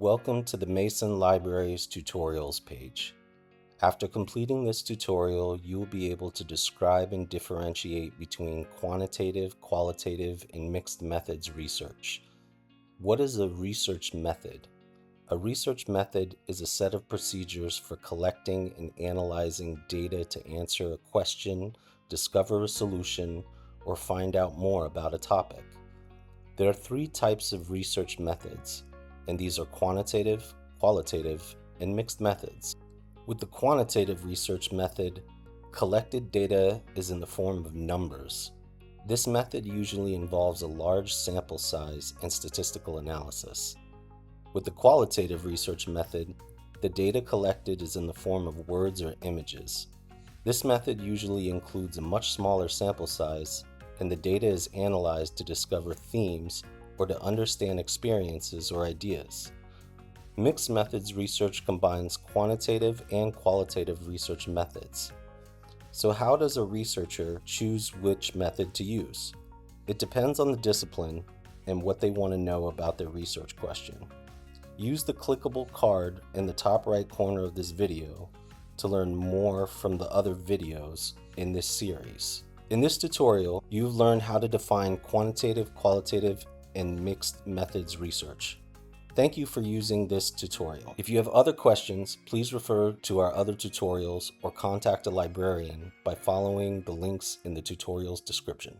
Welcome to the Mason Libraries tutorials page. After completing this tutorial, you will be able to describe and differentiate between quantitative, qualitative, and mixed methods research. What is a research method? A research method is a set of procedures for collecting and analyzing data to answer a question, discover a solution, or find out more about a topic. There are three types of research methods, and these are quantitative, qualitative, and mixed methods. With the quantitative research method, collected data is in the form of numbers. This method usually involves a large sample size and statistical analysis. With the qualitative research method, the data collected is in the form of words or images. This method usually includes a much smaller sample size, and the data is analyzed to discover themes or to understand experiences or ideas. Mixed methods research combines quantitative and qualitative research methods. So how does a researcher choose which method to use? It depends on the discipline and what they want to know about their research question. Use the clickable card in the top right corner of this video to learn more from the other videos in this series. In this tutorial, you've learned how to define quantitative, qualitative, and mixed methods research. Thank you for using this tutorial. If you have other questions, please refer to our other tutorials or contact a librarian by following the links in the tutorial's description.